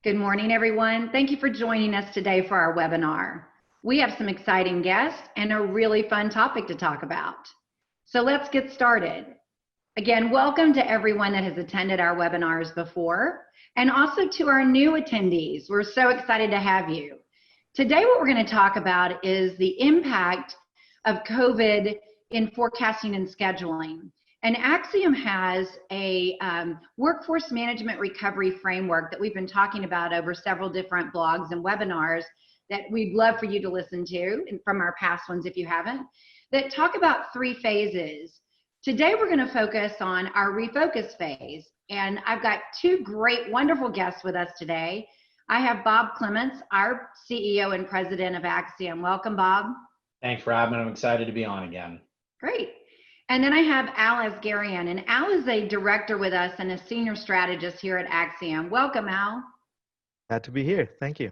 Good morning, everyone. Thank you for joining us today for our webinar. We have some exciting guests and a really fun topic to talk about. So let's get started. Again, welcome to everyone that has attended our webinars before, and also to our new attendees. We're so excited to have you. Today, what we're going to talk about is the impact of COVID in forecasting and scheduling. And Axiom has a workforce management recovery framework that we've been talking about over several different blogs and webinars that we'd love for you to listen to from our past ones if you haven't, that talk about 3 phases. Today, we're going to focus on our refocus phase. And I've got 2 great, wonderful guests with us today. I have Bob Clements, our CEO and president of Axiom. Welcome, Bob. Thanks, Robin. I'm excited to be on again. Great. And then I have Al Asgharian, and Al is a director with us and a senior strategist here at Axiom. Welcome, Al. Glad to be here. Thank you.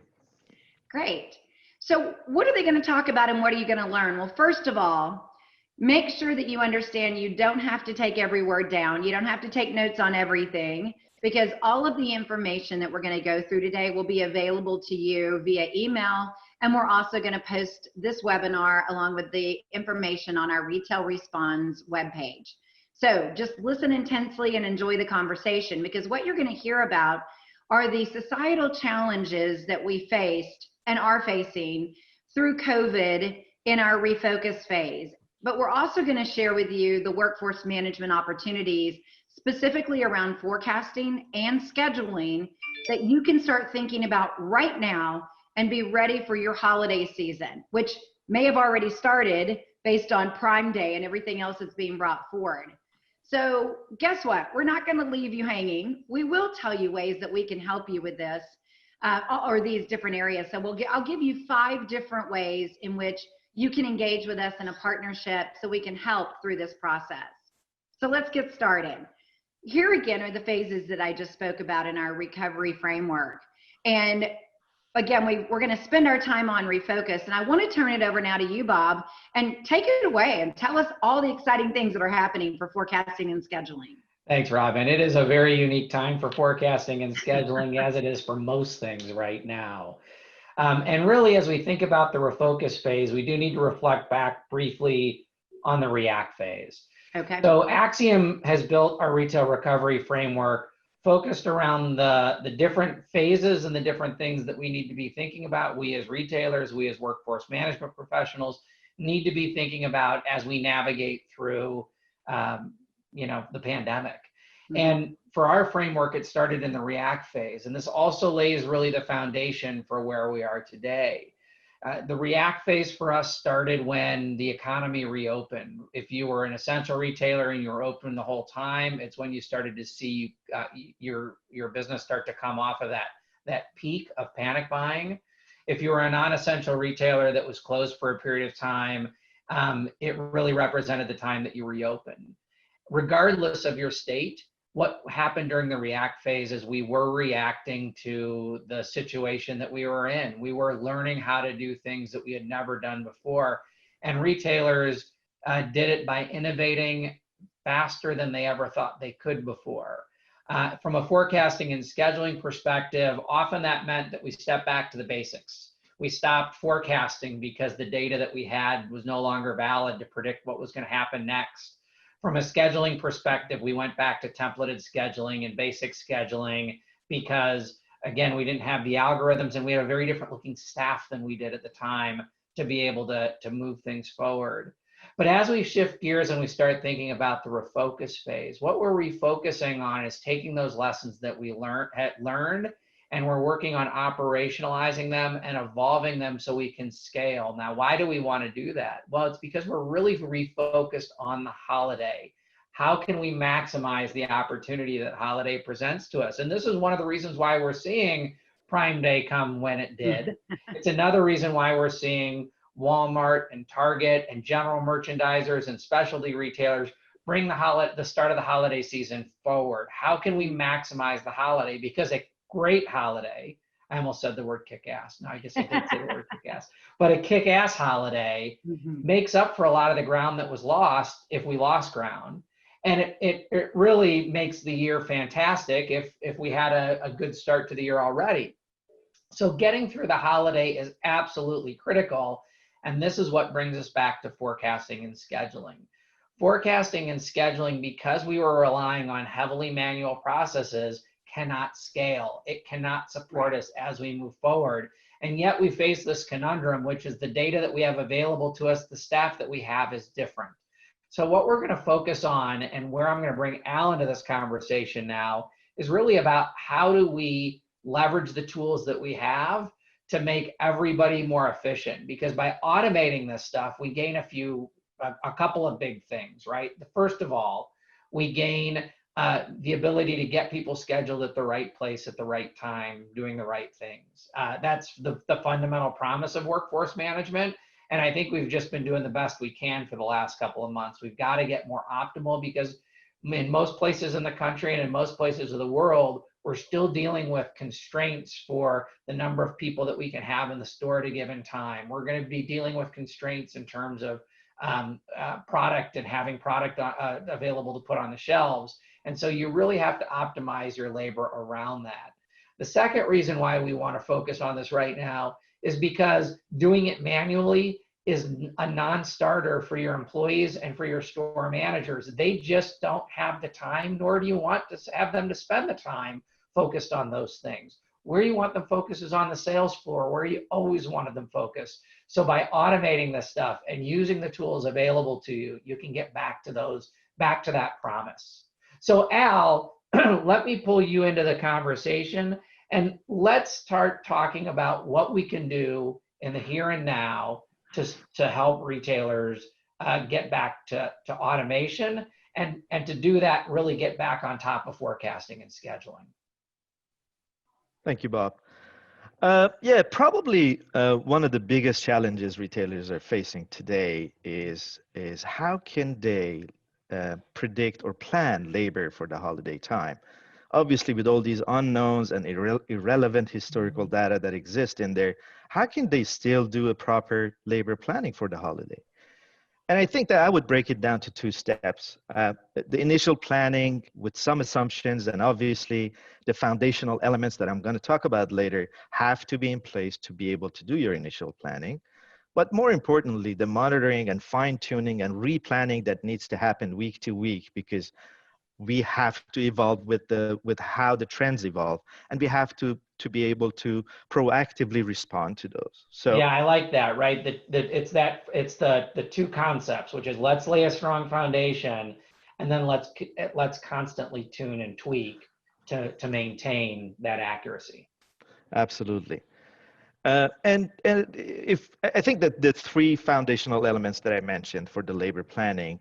Great. So what are they going to talk about and what are you going to learn? Well, first of all, make sure that you understand you don't have to take every word down. You don't have to take notes on everything, because all of the information that we're going to go through today will be available to you via email. And we're also going to post this webinar along with the information on our Retail Responds webpage. So just listen intensely and enjoy the conversation, because what you're going to hear about are the societal challenges that we faced and are facing through COVID in our refocus phase. But we're also going to share with you the workforce management opportunities specifically around forecasting and scheduling that you can start thinking about right now and be ready for your holiday season, which may have already started based on Prime Day and everything else that's being brought forward. So guess what? We're not going to leave you hanging. We will tell you ways that we can help you with this or these different areas. So I'll give you 5 different ways in which you can engage with us in a partnership so we can help through this process. So let's get started. Here again are the phases that I just spoke about in our recovery framework. And again, we're going to spend our time on refocus, and I want to turn it over now to you, Bob, and take it away and tell us all the exciting things that are happening for forecasting and scheduling. Thanks, Robin. It is a very unique time for forecasting and scheduling, as it is for most things right now. And really, as we think about the refocus phase, we do need to reflect back briefly on the react phase. Okay. So Axiom has built our retail recovery framework focused around the different phases and the different things that we need to be thinking about. We as retailers, we as workforce management professionals need to be thinking about as we navigate through the pandemic. Mm-hmm. And for our framework, it started in the react phase. And this also lays really the foundation for where we are today. The react phase for us started when the economy reopened. If you were an essential retailer and you were open the whole time, it's when you started to see your business start to come off of that peak of panic buying. If you were a non-essential retailer that was closed for a period of time, it really represented the time that you reopened. Regardless of your state, what happened during the react phase is we were reacting to the situation that we were in. We were learning how to do things that we had never done before. And retailers did it by innovating faster than they ever thought they could before. From a forecasting and scheduling perspective, often that meant that we stepped back to the basics. We stopped forecasting because the data that we had was no longer valid to predict what was going to happen next. From a scheduling perspective, we went back to templated scheduling and basic scheduling because, again, we didn't have the algorithms and we had a very different looking staff than we did at the time to be able to move things forward. But as we shift gears and we start thinking about the refocus phase, what we're refocusing on is taking those lessons that we had learned and we're working on operationalizing them and evolving them so we can scale. Now, why do we want to do that? Well, it's because we're really refocused on the holiday. How can we maximize the opportunity that holiday presents to us? And this is one of the reasons why we're seeing Prime Day come when it did. It's another reason why we're seeing Walmart and Target and general merchandisers and specialty retailers bring the start of the holiday season forward. How can we maximize the holiday? Because a great holiday, I almost said the word kick-ass. No, I guess I did say the word kick-ass. But a kick-ass holiday makes up for a lot of the ground that was lost if we lost ground. And it really makes the year fantastic if we had a good start to the year already. So getting through the holiday is absolutely critical. And this is what brings us back to forecasting and scheduling. Forecasting and scheduling, because we were relying on heavily manual processes, cannot scale. It cannot support us as we move forward. And yet we face this conundrum, which is the data that we have available to us, the staff that we have is different. So what we're going to focus on, and where I'm going to bring Al into this conversation now, is really about how do we leverage the tools that we have to make everybody more efficient. Because by automating this stuff, we gain a couple of big things, right? The first of all, we gain the ability to get people scheduled at the right place at the right time, doing the right things. That's the fundamental promise of workforce management. And I think we've just been doing the best we can for the last couple of months. We've got to get more optimal, because in most places in the country and in most places of the world, we're still dealing with constraints for the number of people that we can have in the store at a given time. We're going to be dealing with constraints in terms of product and having product available to put on the shelves. And so you really have to optimize your labor around that. The second reason why we want to focus on this right now is because doing it manually is a non-starter for your employees and for your store managers. They just don't have the time, nor do you want to have them to spend the time focused on those things. Where you want them focused is on the sales floor, where you always wanted them focused. So by automating this stuff and using the tools available to you, you can get back to that promise. So Al, let me pull you into the conversation, and let's start talking about what we can do in the here and now to help retailers get back to automation, and to do that, really get back on top of forecasting and scheduling. Thank you, Bob. Yeah, probably one of the biggest challenges retailers are facing today is how can they predict or plan labor for the holiday time? Obviously, with all these unknowns and irrelevant historical data that exist in there, how can they still do a proper labor planning for the holiday? And I think that I would break it down to two steps. The initial planning with some assumptions, and obviously the foundational elements that I'm going to talk about later have to be in place to be able to do your initial planning. But more importantly, the monitoring and fine tuning and replanning that needs to happen week to week, because we have to evolve with how the trends evolve, and we have to be able to proactively respond to those. So yeah, I like that, right? It's the two concepts, which is let's lay a strong foundation, and then let's constantly tune and tweak to maintain that accuracy. absolutely. And if I think that the three foundational elements that I mentioned for the labor planning,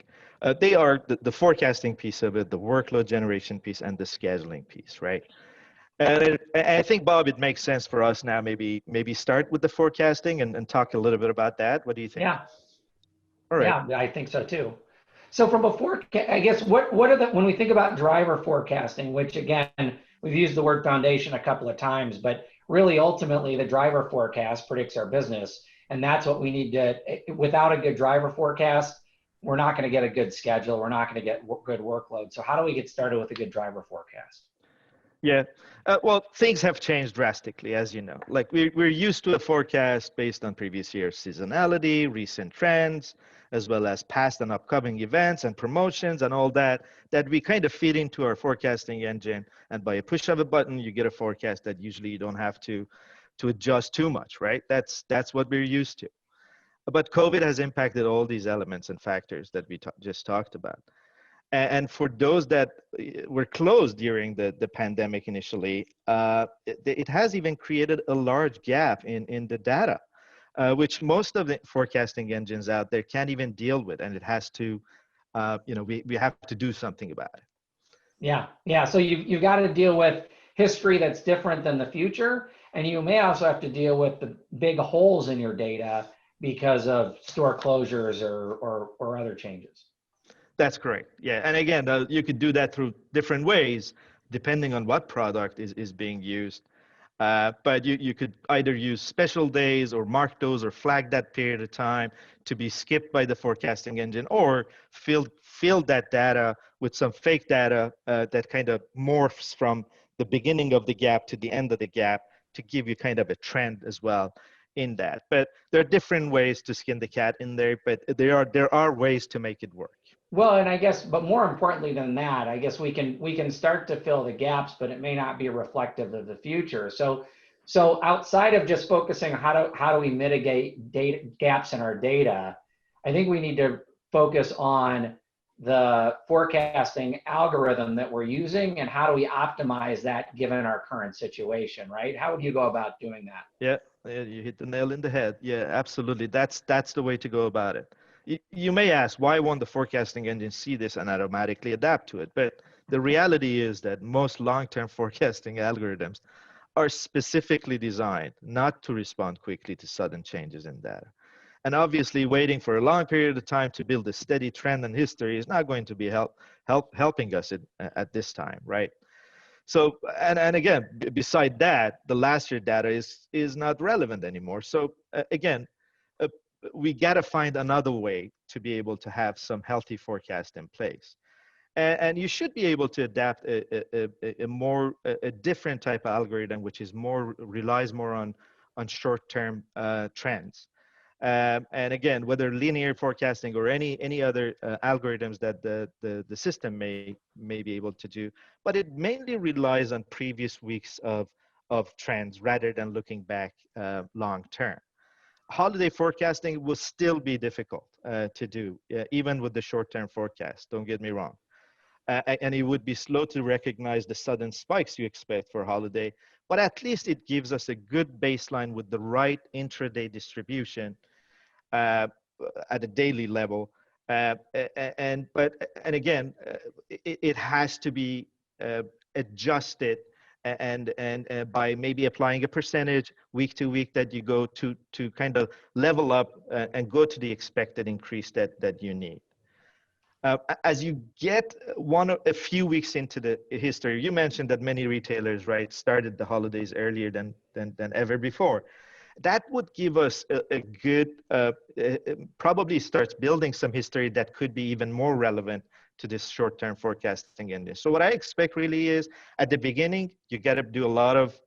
they are the forecasting piece of it, the workload generation piece, and the scheduling piece, right? And I think, Bob, it makes sense for us now maybe start with the forecasting and talk a little bit about that. What do you think? Yeah. All right. Yeah, I think so too. So from I guess what are when we think about driver forecasting, which again, we've used the word foundation a couple of times, but really ultimately the driver forecast predicts our business. And that's what we need to, without a good driver forecast, we're not going to get a good schedule. We're not going to get good workload. So how do we get started with a good driver forecast? Yeah. Well, things have changed drastically, as you know. Like we're used to a forecast based on previous year's seasonality, recent trends, as well as past and upcoming events and promotions and all that we kind of feed into our forecasting engine. And by a push of a button, you get a forecast that usually you don't have to adjust too much, right? That's what we're used to. But COVID has impacted all these elements and factors that we just talked about. And for those that were closed during the pandemic initially, it has even created a large gap in the data, which most of the forecasting engines out there can't even deal with. And it has to, we have to do something about it. Yeah. So you've got to deal with history that's different than the future. And you may also have to deal with the big holes in your data because of store closures or other changes. That's correct. Yeah. And again, you could do that through different ways, depending on what product is being used. But you could either use special days or mark those or flag that period of time to be skipped by the forecasting engine, or fill that data with some fake data that kind of morphs from the beginning of the gap to the end of the gap to give you kind of a trend as well in that. But there are different ways to skin the cat in there, but there are ways to make it work. Well, and I guess, but more importantly than that, I guess we can start to fill the gaps, but it may not be reflective of the future. So outside of just focusing on how do we mitigate data gaps in our data, I think we need to focus on the forecasting algorithm that we're using and how do we optimize that given our current situation, right? How would you go about doing that? Yeah, yeah, you hit the nail in the head. Yeah, absolutely. That's the way to go about it. You may ask, why won't the forecasting engine see this and automatically adapt to it? But the reality is that most long-term forecasting algorithms are specifically designed not to respond quickly to sudden changes in data. And obviously, waiting for a long period of time to build a steady trend in history is not going to be helping us at this time, right? So, and again, beside that, the last year data is not relevant anymore. So again, uh, we got to find another way to be able to have some healthy forecast in place. And you should be able to adapt a different type of algorithm, which is relies more on short-term trends. And again, whether linear forecasting or any other algorithms that the system may be able to do, but it mainly relies on previous weeks of trends rather than looking back long term. Holiday forecasting will still be difficult to do, even with the short-term forecast. Don't get me wrong. And it would be slow to recognize the sudden spikes you expect for a holiday, but at least it gives us a good baseline with the right intraday distribution uh, at a daily level. And again, it has to be adjusted and by maybe applying a percentage week to week that you go to kind of level up and go to the expected increase that you need. As you get a few weeks into the history, you mentioned that many retailers, right, started the holidays earlier than ever before. That would give us a good, probably starts building some history that could be even more relevant to this short-term forecasting engine. So what I expect really is at the beginning, you got to do a lot of,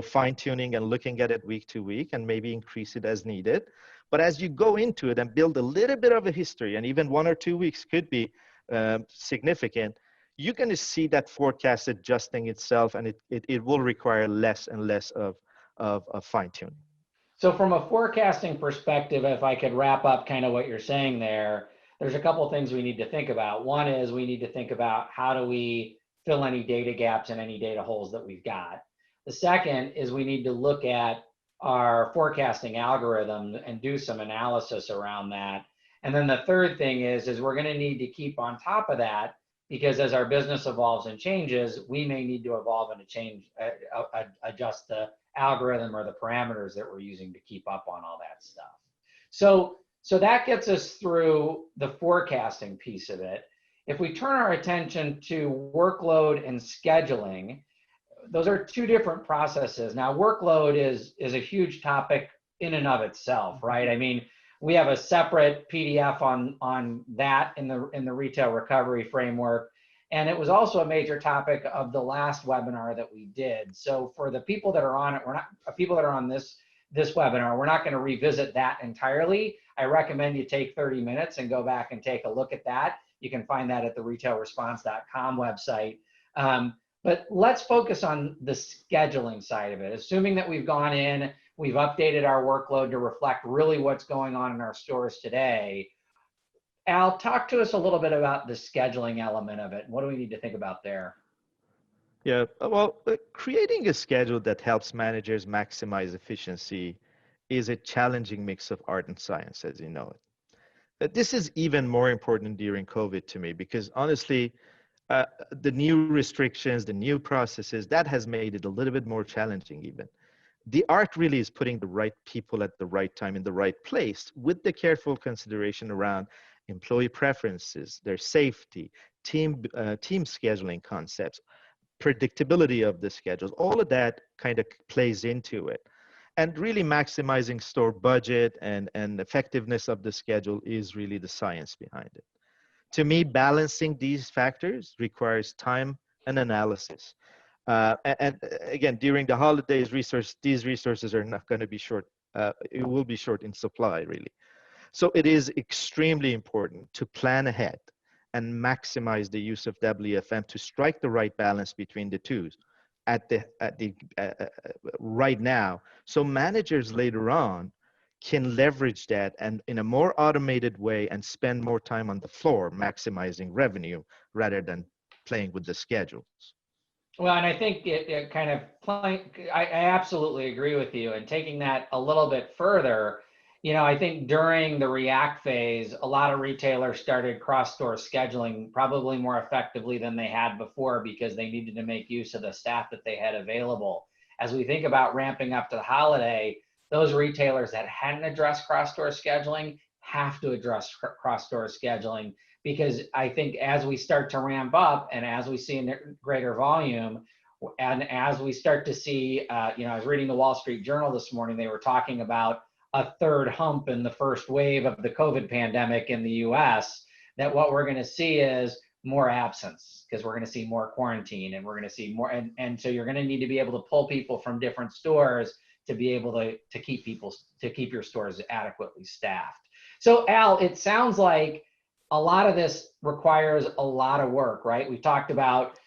fine tuning and looking at it week to week and maybe increase it as needed. But as you go into it and build a little bit of a history, and even 1 or 2 weeks could be significant, you're going to see that forecast adjusting itself, and it will require less and less of fine tuning. So from a forecasting perspective, if I could wrap up kind of what you're saying there's a couple of things we need to think about. One is we need to think about how do we fill any data gaps and any data holes that we've got. The second is we need to look at our forecasting algorithm and do some analysis around that. And then the third thing is we're going to need to keep on top of that, because as our business evolves and changes, we may need to evolve and adjust the algorithm or the parameters that we're using to keep up on all that stuff. So that gets us through the forecasting piece of it. If we turn our attention to workload and scheduling, those are two different processes. Now, workload is a huge topic in and of itself, right? I mean, we have a separate PDF on that in the retail recovery framework. And it was also a major topic of the last webinar that we did. So for the people that are on it, people that are on this webinar, we're not going to revisit that entirely. I recommend you take 30 minutes and go back and take a look at that. You can find that at the retailresponse.com website. But let's focus on the scheduling side of it. Assuming that we've gone in, we've updated our workload to reflect really what's going on in our stores today. Al, talk to us a little bit about the scheduling element of it. What do we need to think about there? Yeah, well, creating a schedule that helps managers maximize efficiency is a challenging mix of art and science, as you know it. This is even more important during COVID to me, because honestly, the new restrictions, the new processes, that has made it a little bit more challenging even. The art really is putting the right people at the right time in the right place, with the careful consideration around employee preferences, their safety, team scheduling concepts, predictability of the schedules. All of that kind of plays into it. And really maximizing store budget and effectiveness of the schedule is really the science behind it. To me, balancing these factors requires time and analysis. And again, during the holidays, these resources are not going to be short. It will be short in supply, really. So it is extremely important to plan ahead and maximize the use of WFM to strike the right balance between the two right now. So managers later on can leverage that and in a more automated way and spend more time on the floor, maximizing revenue rather than playing with the schedules. Well, and I think it kind of I absolutely agree with you. And taking that a little bit further, I think during the React phase, a lot of retailers started cross-store scheduling probably more effectively than they had before because they needed to make use of the staff that they had available. As we think about ramping up to the holiday, those retailers that hadn't addressed cross-store scheduling have to address cross-store scheduling, because I think as we start to ramp up and as we see a greater volume, and as we start to see, I was reading the Wall Street Journal this morning, they were talking about a third hump in the first wave of the COVID pandemic in the US, that what we're going to see is more absence, because we're going to see more quarantine and we're going to see more. And so you're going to need to be able to pull people from different stores to be able to keep your stores adequately staffed. So Al, it sounds like a lot of this requires a lot of work, right? We talked about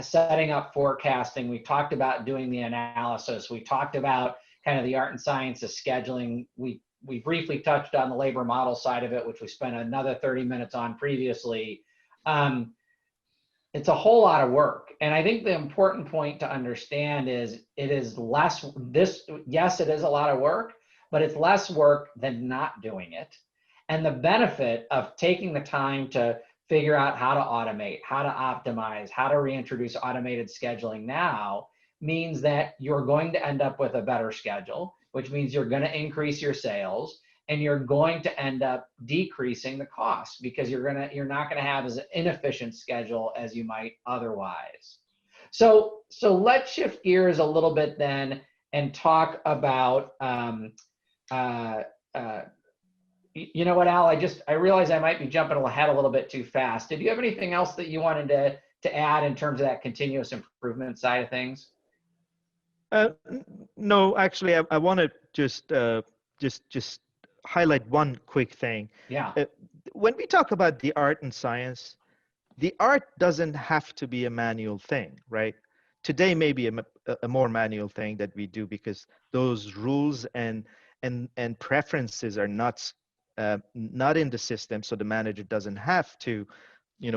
setting up forecasting. We talked about doing the analysis. We talked about kind of the art and science of scheduling. We briefly touched on the labor model side of it, which we spent another 30 minutes on previously. It's a whole lot of work. And I think the important point to understand is it is less, yes, it is a lot of work, but it's less work than not doing it. And the benefit of taking the time to figure out how to automate, how to optimize, how to reintroduce automated scheduling now means that you're going to end up with a better schedule, which means you're going to increase your sales and you're going to end up decreasing the cost because you're not going to have as inefficient schedule as you might otherwise. So let's shift gears a little bit then and talk about you know what, Al, I realize I might be jumping ahead a little bit too fast. Did you have anything else that you wanted to add in terms of that continuous improvement side of things? No, actually, I want to just highlight one quick thing. Yeah. When we talk about the art and science, the art doesn't have to be a manual thing, right? Today may be a more manual thing that we do because those rules and preferences are not in the system, so the manager doesn't have to,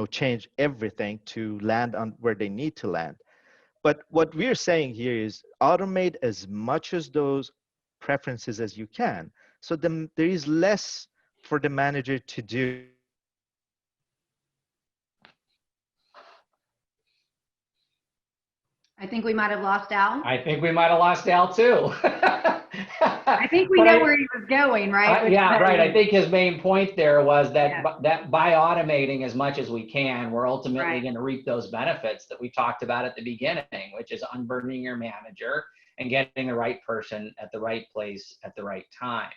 change everything to land on where they need to land. But what we're saying here is automate as much as those preferences as you can, so then there is less for the manager to do. I think we might have lost Al. I think we might have lost Al too. I think we know where he was going, right? Yeah, right. I think his main point there was that, Yeah. that by automating as much as we can, we're ultimately Right. going to reap those benefits that we talked about at the beginning, which is unburdening your manager and getting the right person at the right place at the right time.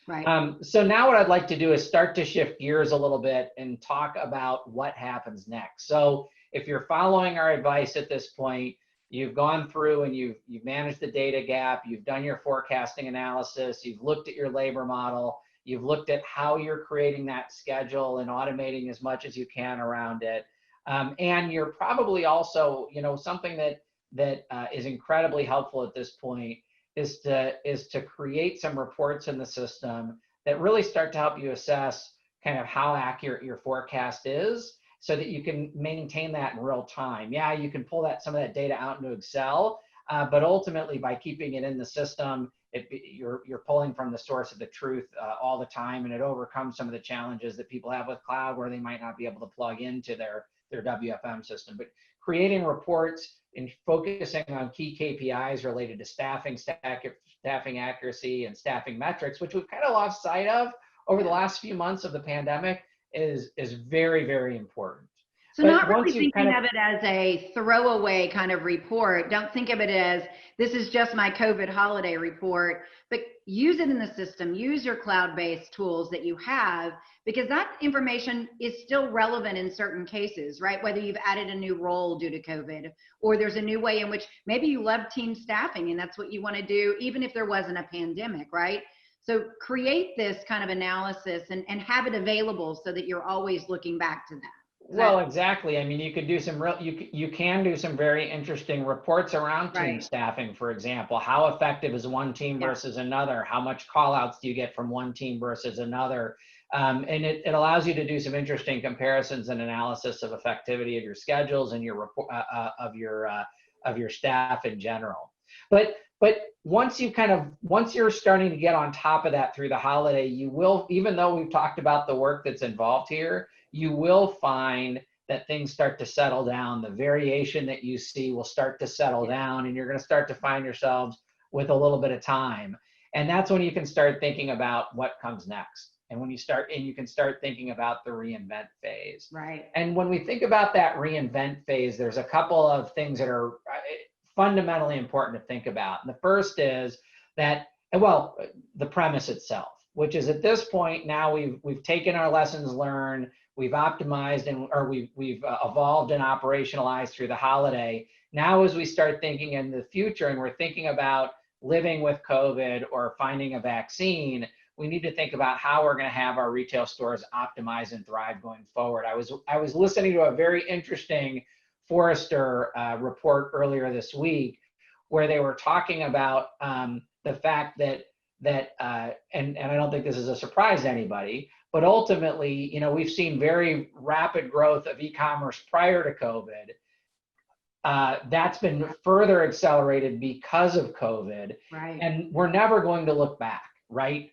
Right. So now what I'd like to do is start to shift gears a little bit and talk about what happens next. So if you're following our advice at this point, you've gone through and you've managed the data gap, you've done your forecasting analysis, you've looked at your labor model, you've looked at how you're creating that schedule and automating as much as you can around it. And you're probably also, something that is incredibly helpful at this point is to create some reports in the system that really start to help you assess kind of how accurate your forecast is, so that you can maintain that in real time. Yeah, you can pull some of that data out into Excel, but ultimately by keeping it in the system, you're pulling from the source of the truth all the time, and it overcomes some of the challenges that people have with cloud where they might not be able to plug into their WFM system. But creating reports and focusing on key KPIs related to staffing accuracy, and staffing metrics, which we've kind of lost sight of over the last few months of the pandemic, is very, very important. So But not really once you thinking kind of, of it as a throwaway kind of report. Don't think of it as this is just my COVID holiday report, but use it in the system. Use your cloud-based tools that you have, because that information is still relevant in certain cases, right? Whether you've added a new role due to COVID, or there's a new way in which maybe you love team staffing and that's what you want to do, even if there wasn't a pandemic, right? So create this kind of analysis and have it available so that you're always looking back to that. well, exactly. I mean, you could do some real, you can do some very interesting reports around team Right. staffing, for example. How effective is one team versus another? How much call outs do you get from one team versus another? And it allows you to do some interesting comparisons and analysis of effectivity of your schedules and your report of your staff in general. But once you're starting to get on top of that through the holiday, you will, even though we've talked about the work that's involved here, you will find that things start to settle down. The variation that you see will start to settle down, and you're going to start to find yourselves with a little bit of time. And that's when you can start thinking about what comes next. And when you can start thinking about the reinvent phase. Right. And when we think about that reinvent phase, there's a couple of things that are fundamentally important to think about. And the first is that, well, the premise itself, which is at this point now we've taken our lessons learned, we've optimized we've evolved and operationalized through the holiday. Now, as we start thinking in the future and we're thinking about living with COVID or finding a vaccine, we need to think about how we're going to have our retail stores optimize and thrive going forward. I was listening to a very interesting Forrester report earlier this week, where they were talking about the fact that and I don't think this is a surprise to anybody, but ultimately, we've seen very rapid growth of e-commerce prior to COVID. That's been further accelerated because of COVID, Right. and we're never going to look back. Right?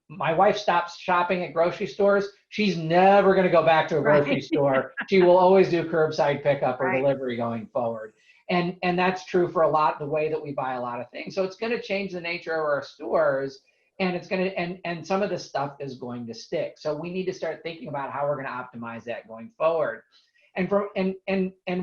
My wife stops shopping at grocery stores. She's never going to go back to a grocery store. She will always do curbside pickup or delivery going forward. And that's true for the way that we buy a lot of things. So it's going to change the nature of our stores, and it's going to, and some of the stuff is going to stick. So we need to start thinking about how we're going to optimize that going forward. And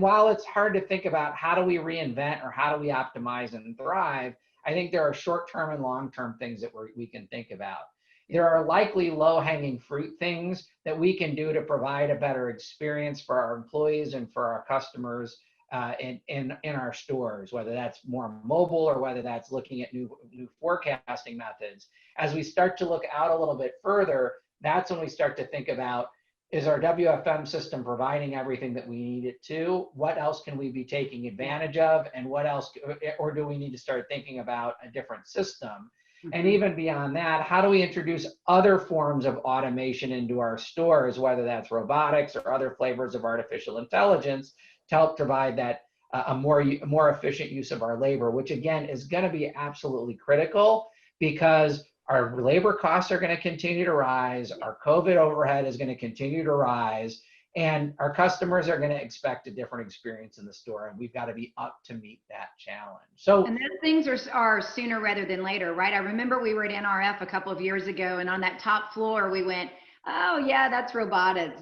while it's hard to think about how do we reinvent or how do we optimize and thrive, I think there are short-term and long-term things that we can think about. There are likely low-hanging fruit things that we can do to provide a better experience for our employees and for our customers in our stores, whether that's more mobile or whether that's looking at new forecasting methods. As we start to look out a little bit further, that's when we start to think about, is our WFM system providing everything that we need it to? What else can we be taking advantage of? And what else, or do we need to start thinking about a different system? And even beyond that, how do we introduce other forms of automation into our stores, whether that's robotics or other flavors of artificial intelligence, to help provide that a more efficient use of our labor, which again is going to be absolutely critical, because our labor costs are going to continue to rise, our COVID overhead is going to continue to rise, and our customers are going to expect a different experience in the store, and we've got to be up to meet that challenge. So, and those things are sooner rather than later, right? I remember we were at NRF a couple of years ago, and on that top floor we went, oh yeah, that's robotics.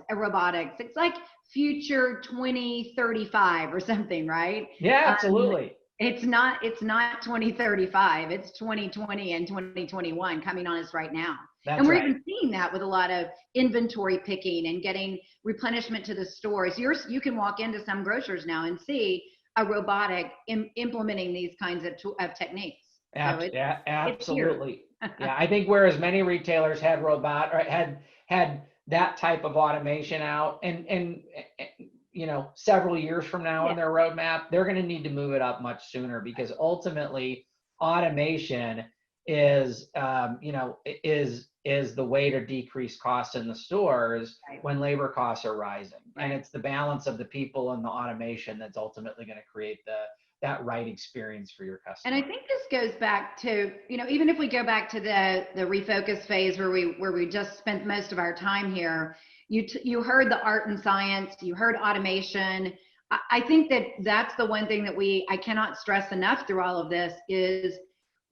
It's like future 2035 or something, right? yeah, absolutely. It's not 2035, it's 2020 and 2021 coming on us right now. That's and we're right. even seeing that with a lot of inventory picking and getting replenishment to the stores. You can walk into some grocers now and see a robotic implementing these kinds of techniques. So yeah, absolutely. It's Yeah, I think whereas many retailers had had that type of automation out and several years from now in their roadmap, they're going to need to move it up much sooner, because ultimately automation is the way to decrease costs in the stores when labor costs are rising. And it's the balance of the people and the automation that's ultimately going to create that right experience for your customer. And I think this goes back to, even if we go back to the refocus phase where we just spent most of our time here, you heard the art and science, you heard automation. I think that's the one thing that I cannot stress enough through all of this is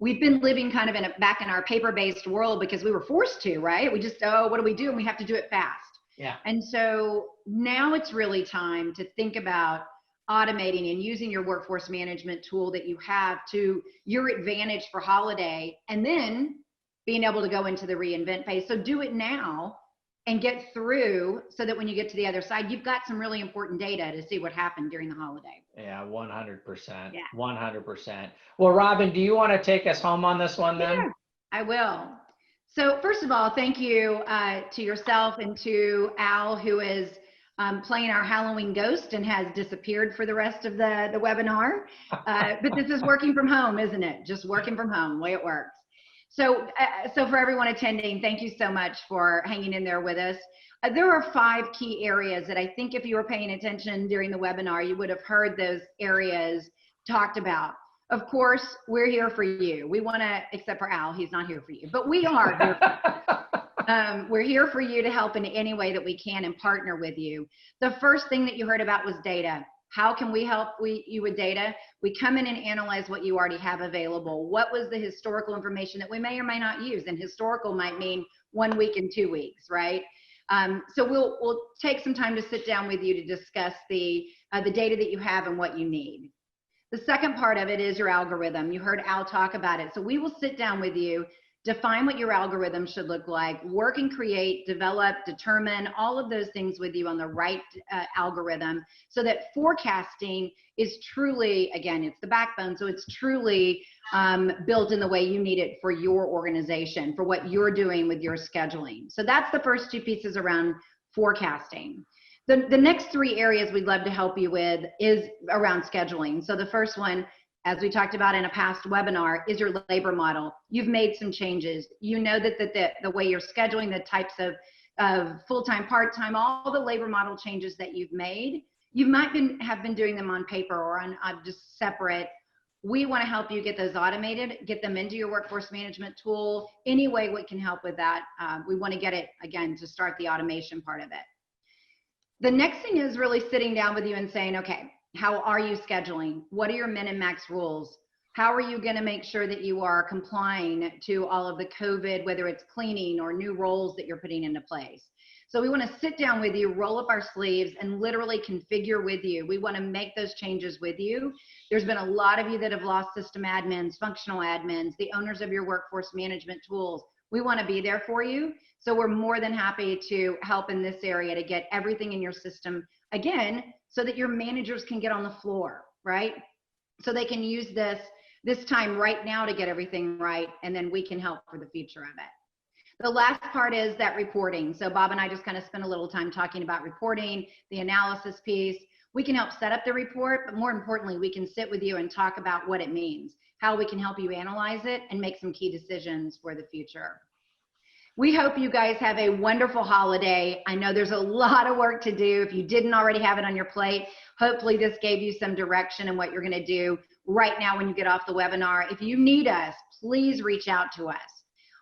we've been living kind of back in our paper-based world because we were forced to, right? We just, what do we do? And we have to do it fast. Yeah. And so now it's really time to think about automating and using your workforce management tool that you have to your advantage for holiday, and then being able to go into the reinvent phase. So do it now and get through so that when you get to the other side, you've got some really important data to see what happened during the holiday. Yeah, 100%. Yeah. 100%. Well, Robin, do you want to take us home on this one then? Yeah, I will. So first of all, thank you to yourself and to Al, who is playing our Halloween ghost and has disappeared for the rest of the webinar. But this is working from home, isn't it? Just working from home, the way it works. So, so for everyone attending, thank you so much for hanging in there with us. There are 5 key areas that I think if you were paying attention during the webinar, you would have heard those areas talked about. Of course, we're here for you. We want to, except for Al, he's not here for you, but we are here for you. We're here for you to help in any way that we can and partner with you. The first thing that you heard about was data. How can we help you with data? We come in and analyze what you already have available. What was the historical information that we may or may not use? And historical might mean 1 week and 2 weeks, right? So we'll take some time to sit down with you to discuss the data that you have and what you need. The second part of it is your algorithm. You heard Al talk about it. So we will sit down with you, define what your algorithm should look like, work and create, develop, determine all of those things with you on the right algorithm so that forecasting is truly, again, it's the backbone. So it's truly built in the way you need it for your organization, for what you're doing with your scheduling. So that's the first 2 pieces around forecasting. The next 3 areas we'd love to help you with is around scheduling. So the first one, as we talked about in a past webinar, is your labor model. You've made some changes. You know that the way you're scheduling, the types of full-time, part-time, all the labor model changes that you've made, you might have been doing them on paper or on just separate. We want to help you get those automated, get them into your workforce management tool. Any way we can help with that, we want to get it, again, to start the automation part of it. The next thing is really sitting down with you and saying, okay, how are you scheduling? What are your min and max rules? How are you going to make sure that you are complying to all of the COVID, whether it's cleaning or new roles that you're putting into place? So we want to sit down with you, roll up our sleeves, and literally configure with you. We want to make those changes with you. There's been a lot of you that have lost system admins, functional admins, the owners of your workforce management tools. We want to be there for you. So we're more than happy to help in this area to get everything in your system, again, so that your managers can get on the floor, right? So they can use this time right now to get everything right, and then we can help for the future of it. The last part is that reporting. So Bob and I just kind of spent a little time talking about reporting, the analysis piece. We can help set up the report, but more importantly, we can sit with you and talk about what it means, how we can help you analyze it and make some key decisions for the future. We hope you guys have a wonderful holiday. I know there's a lot of work to do. If you didn't already have it on your plate, hopefully this gave you some direction in what you're going to do right now when you get off the webinar. If you need us, please reach out to us.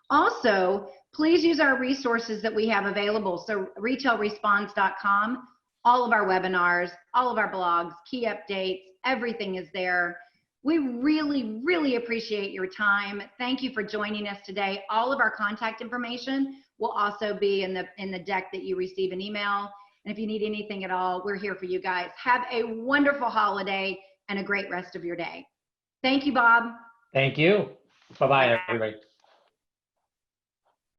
Also, please use our resources that we have available. So retailresponse.com, all of our webinars, all of our blogs, key updates, everything is there. We really, really appreciate your time. Thank you for joining us today. All of our contact information will also be in the deck that you receive an email. And if you need anything at all, we're here for you guys. Have a wonderful holiday and a great rest of your day. Thank you, Bob. Thank you. Bye-bye, everybody.